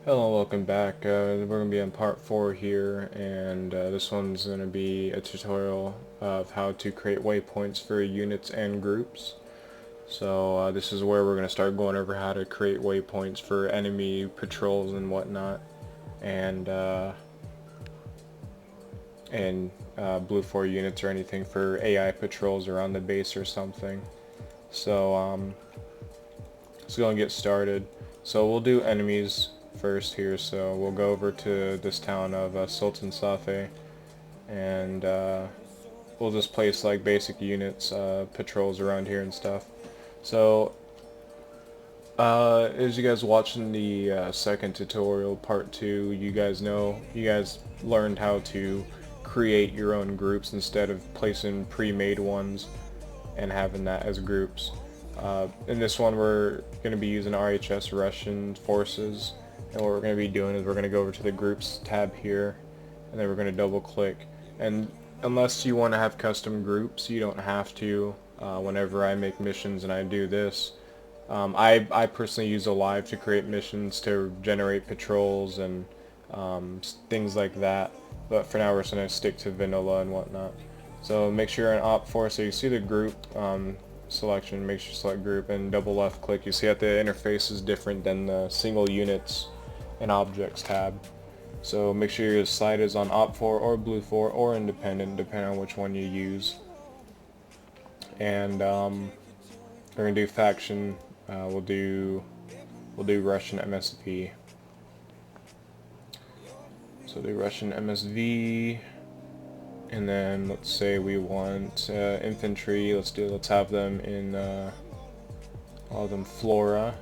Hello, welcome back. We're going to be on part 4 here, and this one's going to be a tutorial of how to create waypoints for units and groups. So this is where we're going to start going over how to create waypoints for enemy patrols and whatnot, and Blue 4 units or anything for AI patrols around the base or something. So let's go and get started. So we'll do enemies first here, so we'll go over to this town of Sultan Safe, and we'll just place like basic units, patrols around here and stuff. So as you guys watching the second tutorial, part 2, you guys learned how to create your own groups instead of placing pre-made ones and having that as groups. In this one we're going to be using RHS Russian forces, and what we're going to be doing is we're going to go over to the groups tab here, and then we're going to double click, and unless you want to have custom groups, you don't have to. Whenever I make missions and I do this, I personally use Alive to create missions to generate patrols and things like that, but for now we're just going to stick to vanilla and whatnot. So make sure you're in Opfor, so you see the group selection, make sure you select group and double left click. You see that the interface is different than the single units and objects tab. So make sure your site is on Opfor or Blue 4 or independent, depending on which one you use. And we're gonna do faction. We'll do Russian MSV. So do Russian MSV. And then let's say we want infantry. Let's have them in all of them Flora.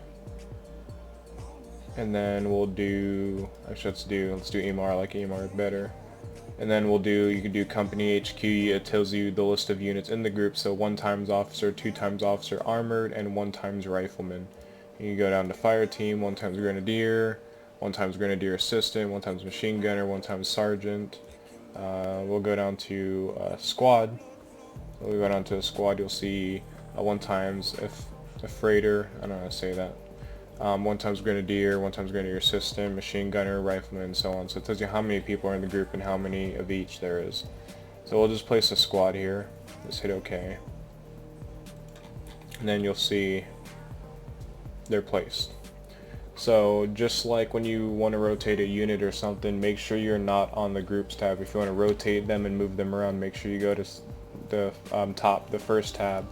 And then we'll do, actually let's do EMAR. I like EMAR better. And then you can do company HQ. It tells you the list of units in the group. So 1 times officer, 2 times officer armored, and 1 times rifleman. And you go down to fire team, 1 times grenadier, 1 times grenadier assistant, 1 times machine gunner, 1 times sergeant. We'll go down to squad. When we go down to a squad, you'll see 1 times a freighter. I don't know how to say that. 1 times grenadier, 1 times grenadier assistant, machine gunner, rifleman, and so on. So it tells you how many people are in the group and how many of each there is. So we'll just place a squad here. Just hit OK. And then you'll see they're placed. So just like when you want to rotate a unit or something, make sure you're not on the groups tab. If you want to rotate them and move them around, make sure you go to the the first tab,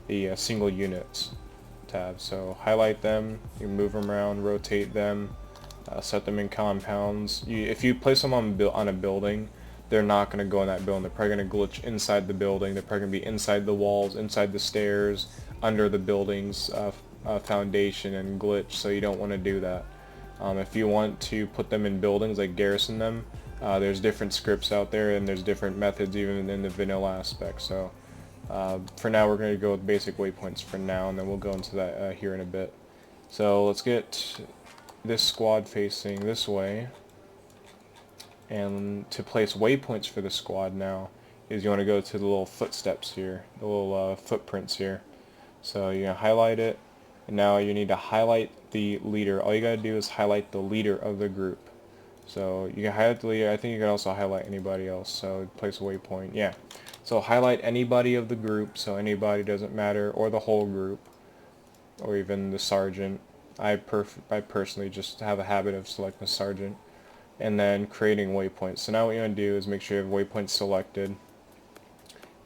the single units tab. So highlight them, you move them around, rotate them, set them in compounds. If you place them on a building, they're not going to go in that building. They're probably going to glitch inside the building. They're probably going to be inside the walls, inside the stairs, under the building's foundation and glitch, so you don't want to do that. If you want to put them in buildings, like garrison them, there's different scripts out there, and there's different methods even in the vanilla aspect. So for now we're going to go with basic waypoints for now, and then we'll go into that here in a bit. So let's get this squad facing this way, and to place waypoints for the squad now is you want to go to the little footsteps here, the little footprints here. So you're going to highlight it, and now you need to highlight the leader. All you got to do is highlight the leader of the group. So you can highlight the leader. I think you can also highlight anybody else. So place a waypoint. Yeah. So highlight anybody of the group. So anybody doesn't matter, or the whole group, or even the sergeant. I personally just have a habit of selecting the sergeant, and then creating waypoints. So now what you want to do is make sure you have waypoints selected,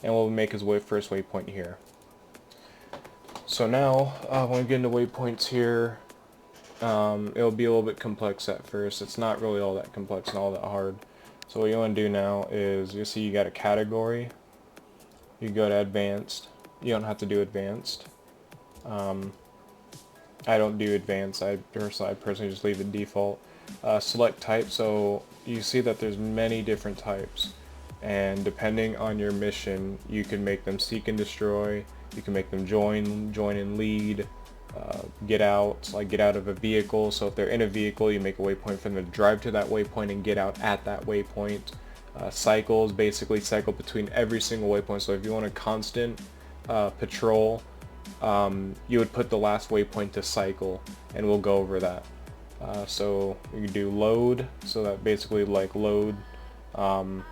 and we'll make his first waypoint here. So now, when we get into waypoints here, it'll be a little bit complex at first. It's not really all that complex and all that hard. So what you want to do now is, you see you got a category. You go to advanced. You don't have to do advanced. I don't do advanced. I personally just leave it default. Select type. So you see that there's many different types, and depending on your mission, you can make them seek and destroy. You can make them join and lead, get out of a vehicle. So if they're in a vehicle, you make a waypoint for them to drive to that waypoint and get out at that waypoint. Cycles, basically cycle between every single waypoint. So if you want a constant patrol, you would put the last waypoint to cycle, and we'll go over that. So you can do load, so that basically like load, I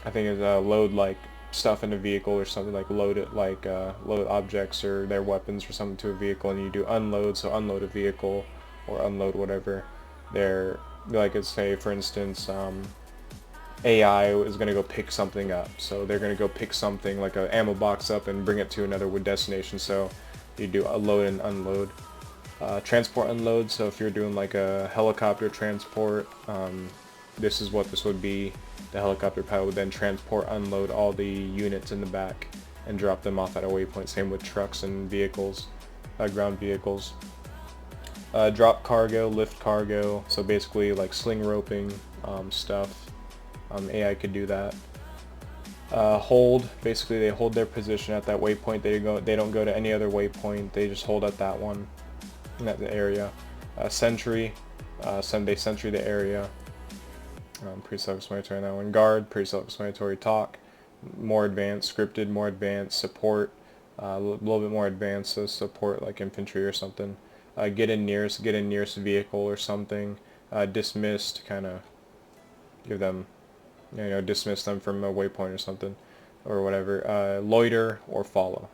think it's load like stuff in a vehicle or something, like load it, like load objects or their weapons or something to a vehicle, and you do unload, so unload a vehicle or unload whatever. They're like, let's say for instance, AI is going to go pick something up, so they're going to go pick something like an ammo box up and bring it to another destination, so you do a load and unload. Transport unload, so if you're doing like a helicopter transport, this is what this would be. The helicopter pilot would then transport, unload all the units in the back and drop them off at a waypoint. Same with trucks and vehicles, ground vehicles. Drop cargo, lift cargo, so basically like sling roping stuff. AI could do that. Hold, basically they hold their position at that waypoint. They don't go to any other waypoint. They just hold at that one, in that area. Sentry, they sentry the area. Pretty self-explanatory on that one. Guard, pretty self-explanatory. Talk, more advanced. Scripted, more advanced. Support, a little bit more advanced. So support like infantry or something. Get in nearest vehicle or something. Dismissed, kind of give them, dismiss them from a waypoint or something, or whatever. Loiter or follow.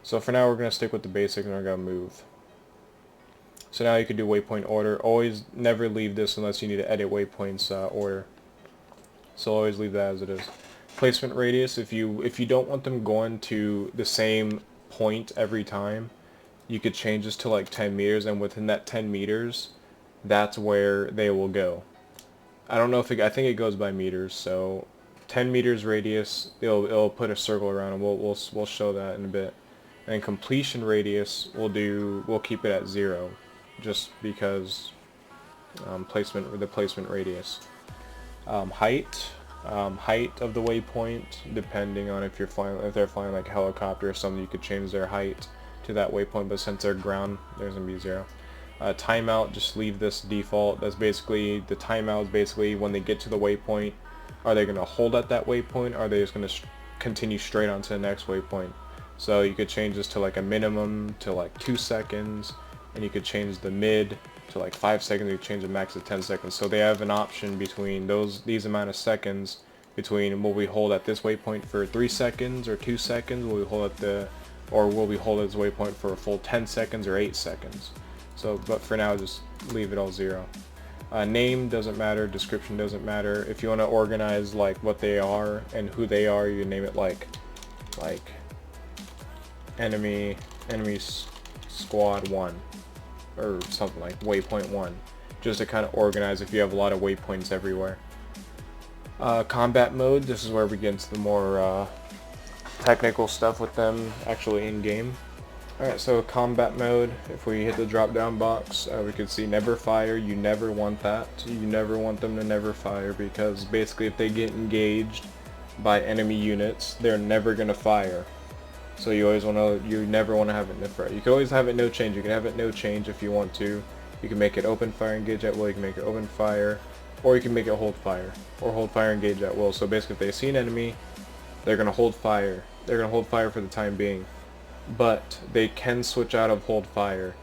So for now we're going to stick with the basics and we're going to move. So now you can do waypoint order. Always never leave this unless you need to edit waypoints order. So always leave that as it is. Placement radius, if you don't want them going to the same point every time, you could change this to like 10 meters, and within that 10 meters, that's where they will go. I don't know if I think it goes by meters, so 10 meters radius, it'll put a circle around, and we'll show that in a bit. And completion radius, we'll keep it at 0, just because the placement radius. Height of the waypoint, depending on if they're flying like a helicopter or something, you could change their height to that waypoint, but since they're ground, there's gonna be 0. Timeout, just leave this default. That's basically, the timeout is basically when they get to the waypoint, are they gonna hold at that waypoint, or are they just gonna continue straight on to the next waypoint? So you could change this to like a minimum to like 2 seconds, and you could change the mid to like 5 seconds, you could change the max to 10 seconds. So they have an option between these amount of seconds, between will we hold at this waypoint for 3 seconds or 2 seconds, will we hold at this waypoint for a full 10 seconds or 8 seconds. So, but for now, just leave it all 0. Name doesn't matter, description doesn't matter. If you want to organize like what they are and who they are, you name it like enemy squad 1 or something, like waypoint 1, just to kind of organize if you have a lot of waypoints everywhere. Combat mode, this is where we get into the more technical stuff with them actually in game. Alright, so combat mode, if we hit the drop down box, we can see never fire. You never want that. You never want them to never fire, because basically if they get engaged by enemy units, they're never going to fire. So you never want to have it no fire. You can always have it no change. You can have it no change if you want to. You can make it open fire, engage at will. You can make it open fire, or you can make it hold fire, or hold fire, engage at will. So basically if they see an enemy, they're going to hold fire. They're going to hold fire for the time being. But they can switch out of hold fire.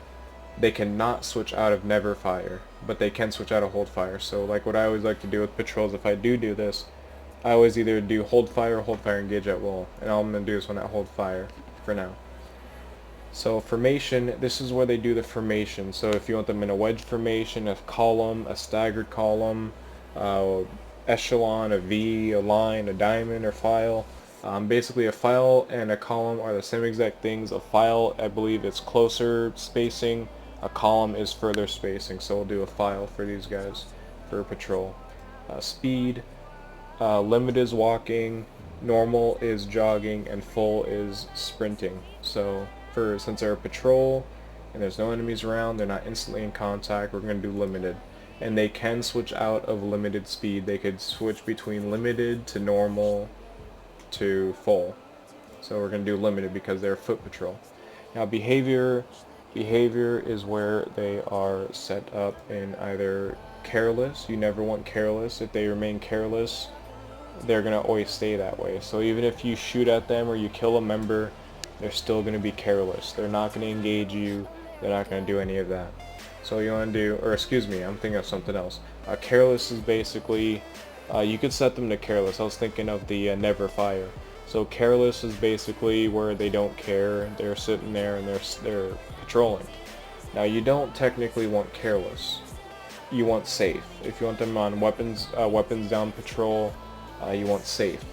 They cannot switch out of never fire, but they can switch out of hold fire. So like what I always like to do with patrols, if I do this, I always either do hold fire or hold fire, engage at will. And all I'm going to do is one at hold fire for now. So formation, this is where they do the formation. So if you want them in a wedge formation, a column, a staggered column, echelon, a V, a line, a diamond, or file. Basically a file and a column are the same exact things. A file, I believe, is closer spacing. A column is further spacing. So we'll do a file for these guys for patrol. Speed, limit is walking, normal is jogging, and full is sprinting. So since they're a patrol and there's no enemies around, they're not instantly in contact, we're going to do limited. And they can switch out of limited speed. They could switch between limited to normal to full. So we're going to do limited because they're foot patrol. Now behavior is where they are set up in either careless. You never want careless. If they remain careless, they're going to always stay that way. So even if you shoot at them or you kill a member, they're still going to be careless. They're not going to engage you. They're not going to do any of that. So you want to do, or excuse me, I'm thinking of something else. Careless is basically, you could set them to careless. I was thinking of the never fire. So careless is basically where they don't care. They're sitting there and they're patrolling. Now you don't technically want careless. You want safe. If you want them on weapons down patrol, you want safe.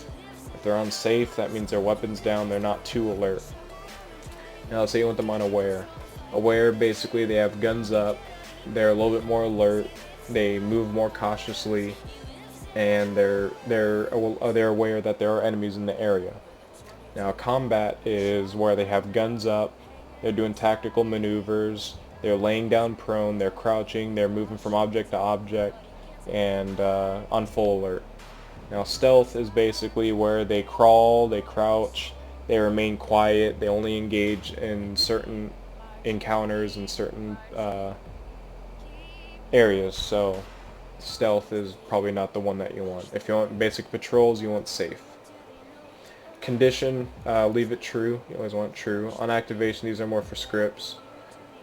If they're on safe, that means their weapons down. They're not too alert. Now let's say you want them on aware. Aware, basically they have guns up, they're a little bit more alert, they move more cautiously, and they're aware that there are enemies in the area. Now combat is where they have guns up, they're doing tactical maneuvers, they're laying down prone, they're crouching, they're moving from object to object, and on full alert. Now stealth is basically where they crawl, they crouch, they remain quiet, they only engage in certain encounters in certain areas, so stealth is probably not the one that you want. If you want basic patrols, you want safe. Condition, leave it true. You always want true. On activation, these are more for scripts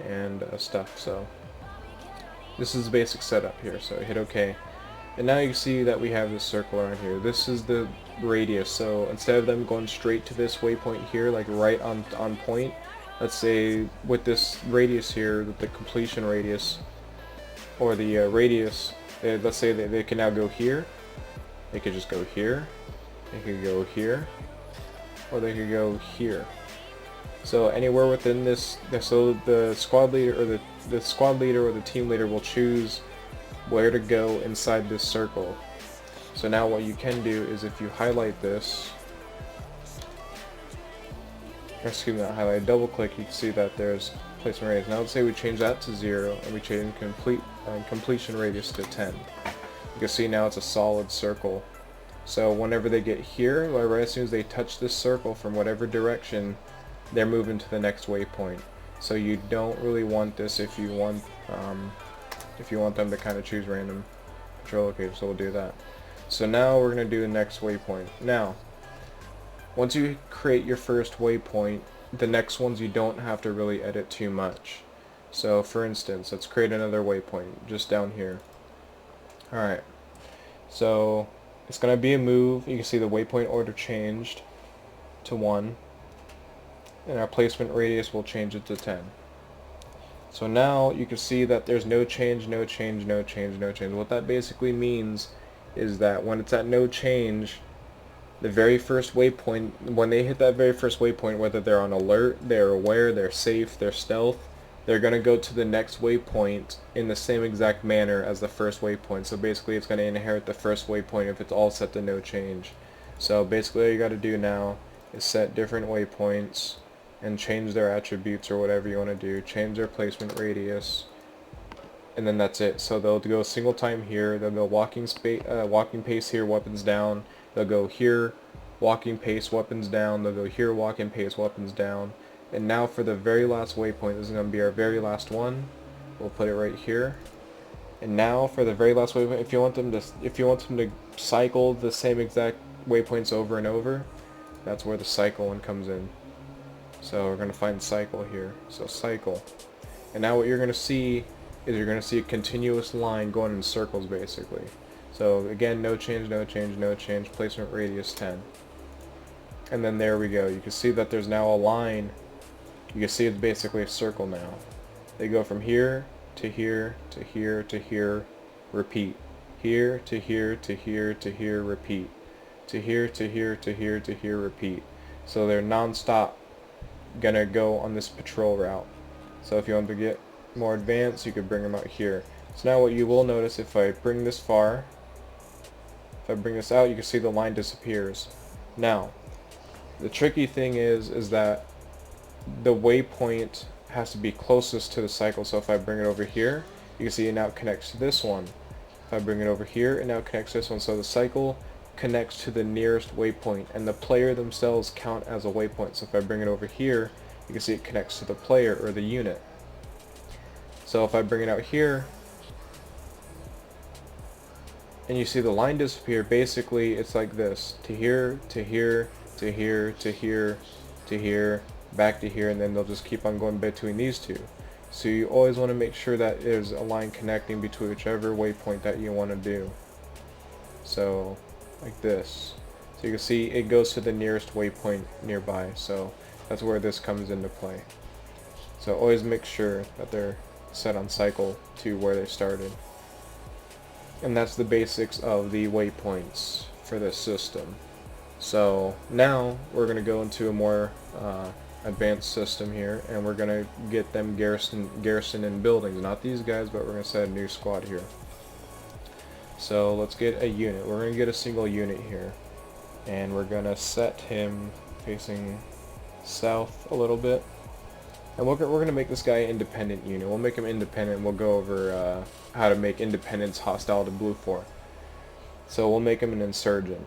and stuff, so this is the basic setup here, so hit OK. And now you see that we have this circle around here. This is the radius, so instead of them going straight to this waypoint here, like right on point, let's say with this radius here, the completion radius, or the radius, let's say that they can now go here, they could just go here, they could go here, or they could go here. So anywhere within this, so the squad leader or the squad leader or the team leader will choose where to go inside this circle. So now what you can do is if you highlight this, excuse me, not highlight, double click, you can see that there's placement radius. Now let's say we change that to 0 and we change completion radius to 10. You can see now it's a solid circle. So whenever they get here, right as soon as they touch this circle from whatever direction, they're moving to the next waypoint. So you don't really want this if you want them to kind of choose random patrol location, so we'll do that. So now we're going to do the next waypoint. Now, once you create your first waypoint, the next ones you don't have to really edit too much. So for instance, let's create another waypoint just down here. Alright, so it's going to be a move. You can see the waypoint order changed to 1, and our placement radius will change it to 10. So now you can see that there's no change, no change, no change, no change. What that basically means is that when it's at no change, the very first waypoint, when they hit that very first waypoint, whether they're on alert, they're aware, they're safe, they're stealth, they're going to go to the next waypoint in the same exact manner as the first waypoint. So basically it's going to inherit the first waypoint if it's all set to no change. So basically all you got to do now is set different waypoints and change their attributes or whatever you want to do, change their placement radius, and then that's it. So they'll go single time here, they'll go walking pace here, weapons down, they'll go here, walking pace, weapons down, they'll go here, walking pace, weapons down. And now for the very last waypoint, this is going to be our very last one. We'll put it right here. And now for the very last waypoint, if you want them to cycle the same exact waypoints over and over, that's where the cycle one comes in. So we're going to find cycle here. So cycle. And now what you're going to see is you're going to see a continuous line going in circles basically. So again, no change, no change, no change, placement radius 10. And then there we go. You can see that there's now a line. You can see it's basically a circle now. They go from here to here to here to here, repeat. Here to here to here to here, repeat. To here to here to here to here, repeat. So they're non-stop gonna go on this patrol route. So if you want to get more advanced, you could bring them out here. So now what you will notice, if I bring this far, if I bring this out, you can see the line disappears. Now, the tricky thing is that the waypoint has to be closest to the cycle. So if I bring it over here, you can see it now connects to this one. If I bring it over here, it now connects to this one. So the cycle connects to the nearest waypoint, and the player themselves count as a waypoint. So if I bring it over here, you can see it connects to the player or the unit. So if I bring it out here, and you see the line disappear, basically it's like this: to here, to here, to here, to here, to here, back to here, and then they'll just keep on going between these two. So you always want to make sure that there's a line connecting between whichever waypoint that you want to do. So like this. So you can see it goes to the nearest waypoint nearby, so that's where this comes into play. So always make sure that they're set on cycle to where they started. And that's the basics of the waypoints for this system. So now we're going to go into a more advanced system here, and we're going to get them garrison in buildings. Not these guys, but we're going to set a new squad here. So let's get a unit. We're going to get a single unit here, and we're going to set him facing south a little bit. And we're going to make this guy an independent unit. We'll make him independent, and we'll go over how to make independence hostile to Blue 4. So we'll make him an insurgent,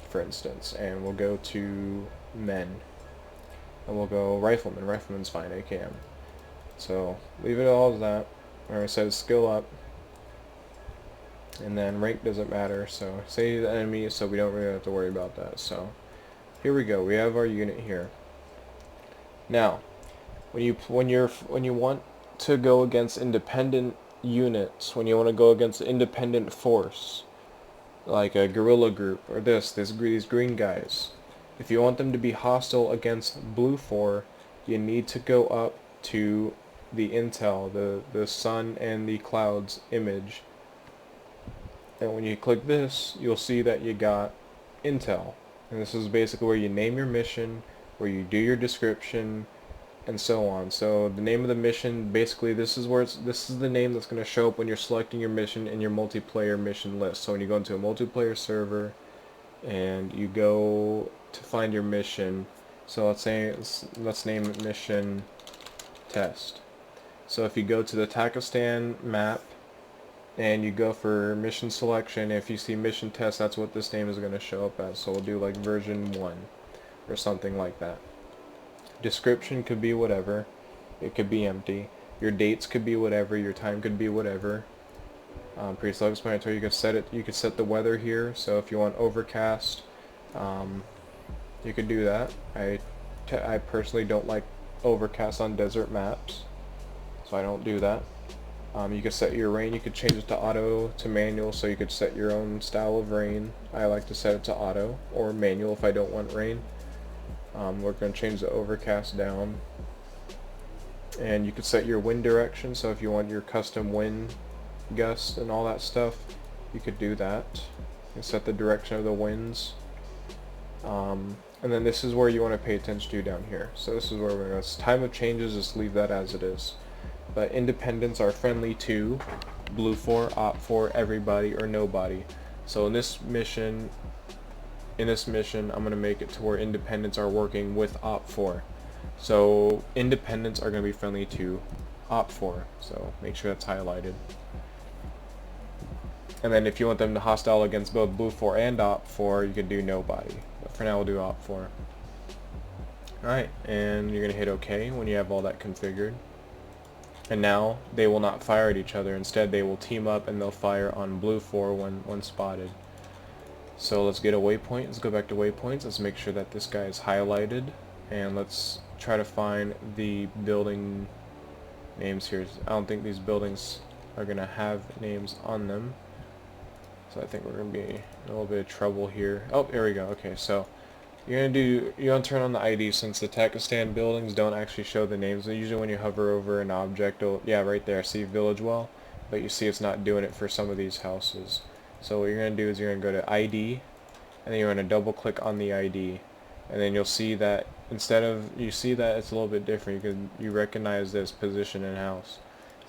for instance, and we'll go to men. And we'll go rifleman. Rifleman's fine, AKM. So leave it all as that. We're going to set his skill up. And then rank doesn't matter, so say the enemy, so we don't really have to worry about that. So here we go. We have our unit here. Now, when you want to go against independent units, when you want to go against an independent force, like a guerrilla group or these green guys, if you want them to be hostile against Blue 4, you need to go up to the intel, the sun and the clouds image. And when you click this, you'll see that you got intel. And this is basically where you name your mission, where you do your description, and so on. So the name of the mission, basically this is the name that's going to show up when you're selecting your mission in your multiplayer mission list. So when you go into a multiplayer server and you go to find your mission, so let's name it mission test. So if you go to the Takistan map and you go for mission selection, if you see mission test, that's what this name is going to show up as. So we'll do like version 1 or something like that. Description could be whatever. It could be empty. Your dates could be whatever. Your time could be whatever. Pretty self-explanatory. You could set it. You could set the weather here. So if you want overcast, you could do that. I personally don't like overcast on desert maps, so I don't do that. You could set your rain. You could change it to auto to manual, so you could set your own style of rain. I like to set it to auto or manual if I don't want rain. We're going to change the overcast down. And you could set your wind direction, so if you want your custom wind gust and all that stuff, you could do that. You can set the direction of the winds. And then this is where you want to pay attention to down here. So this is where we're going to, time of changes, just leave that as it is. But independents are friendly to Blue 4, Opfor, everybody or nobody. So in this mission, I'm going to make it to where independents are working with Opfor. So independents are going to be friendly to Opfor. So make sure that's highlighted. And then if you want them to hostile against both Blue 4 and Opfor, you could do nobody. But for now we'll do Opfor. Alright, and you're going to hit OK when you have all that configured. And now they will not fire at each other. Instead they will team up and they'll fire on Blue 4 when spotted. So let's get a waypoint. Let's go back to waypoints. Let's make sure that this guy is highlighted. And let's try to find the building names here. I don't think these buildings are going to have names on them. So I think we're going to be in a little bit of trouble here. Oh, there we go. Okay, so you're going to turn on the ID, since the Takistan buildings don't actually show the names. Usually when you hover over an object, yeah, right there, see village wall, but you see it's not doing it for some of these houses. So what you're going to do is you're going to go to ID, and then you're going to double click on the ID, and then you'll see that instead of, you see that it's a little bit different. You recognize this position in house.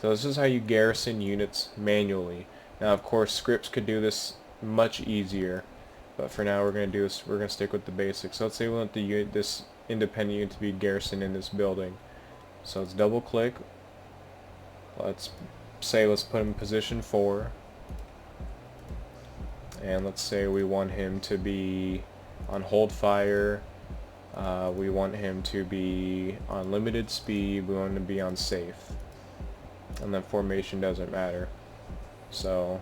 So this is how you garrison units manually. Now of course scripts could do this much easier, but for now we're going to do this. We're going to stick with the basics. So let's say we want this independent unit to be garrisoned in this building. So let's double click. Let's put him in position 4. And let's say we want him to be on hold fire. We want him to be on limited speed. We want him to be on safe. And then formation doesn't matter. So,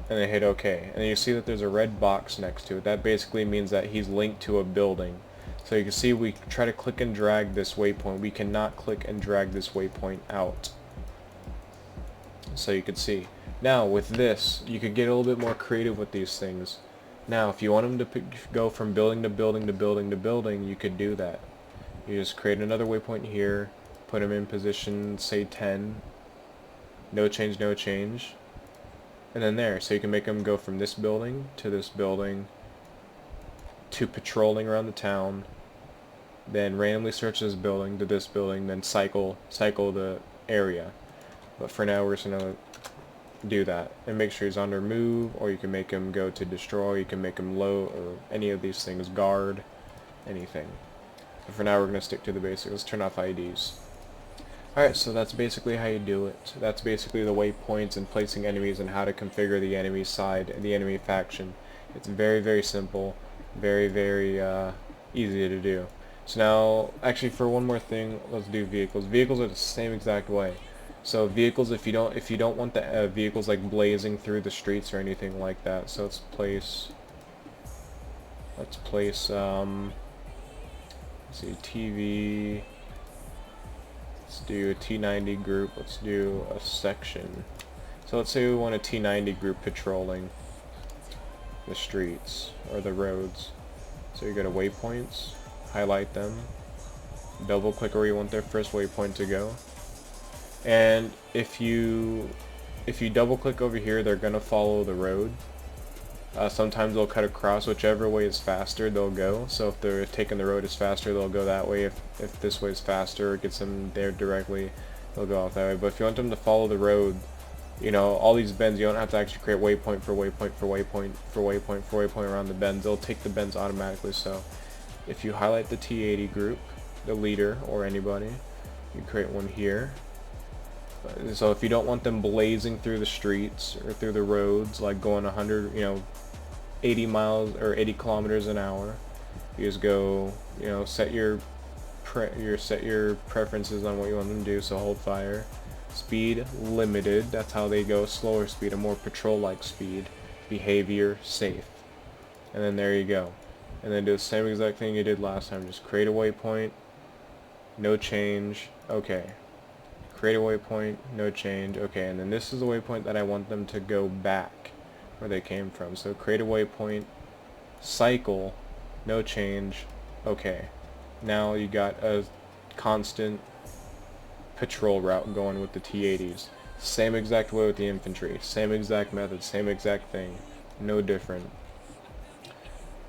and then hit OK. And then you see that there's a red box next to it. That basically means that he's linked to a building. So you can see we try to click and drag this waypoint. We cannot click and drag this waypoint out. so you could see. Now with this, you could get a little bit more creative with these things. Now if you want them to go from building to building to building to building, you could do that. You just create another waypoint here, put them in position, say 10, no change, no change, and then there. So you can make them go from this building to patrolling around the town, then randomly search this building to this building, then cycle the area. But for now we're just gonna do that and make sure he's under move, or you can make him go to destroy, you can make him low, or any of these things, guard, anything. But for now we're gonna stick to the basics. Let's turn off IDs. Alright, so that's basically how you do it. That's basically the waypoints and placing enemies and how to configure the enemy side and the enemy faction. It's very, very simple, very, very easy to do. So now, actually, for one more thing, let's do vehicles. Vehicles are the same exact way. So vehicles, if you don't want the vehicles like blazing through the streets or anything like that, so let's place let's see, TV. Let's do a T90 group. Let's do a section. So let's say we want a T90 group patrolling the streets or the roads. So you go to waypoints, highlight them, double click where you want their first waypoint to go, and if you double click over here, they're gonna follow the road. Sometimes they'll cut across, whichever way is faster they'll go. So if they're taking the road is faster, they'll go that way. If this way is faster, it gets them there directly, they'll go off that way. But if you want them to follow the road, you know, all these bends, you don't have to actually create waypoint for waypoint for waypoint for waypoint for waypoint around the bends. They'll take the bends automatically. So if you highlight the T80 group, the leader or anybody, you create one here. So if you don't want them blazing through the streets or through the roads, like going 100, 80 miles or 80 kilometers an hour, you just go, set your preferences on what you want them to do. So hold fire, speed limited, that's how they go, slower speed, a more patrol-like speed, behavior safe, and then there you go. And then do the same exact thing you did last time. Just create a waypoint, no change, okay. Create a waypoint, no change, okay. And then this is the waypoint that I want them to go back where they came from. So create a waypoint, cycle, no change, okay. Now you got a constant patrol route going with the T80s. Same exact way with the infantry, same exact method, same exact thing, no different.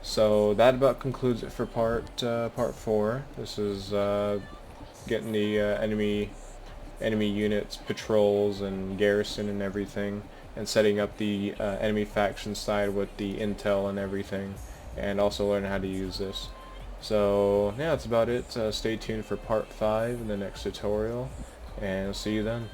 So that about concludes it for part 4. This is getting the enemy units, patrols, and garrison and everything, and setting up the enemy faction side with the intel and everything, and also learning how to use this. So yeah, that's about it. Stay tuned for part 5 in the next tutorial, and I'll see you then.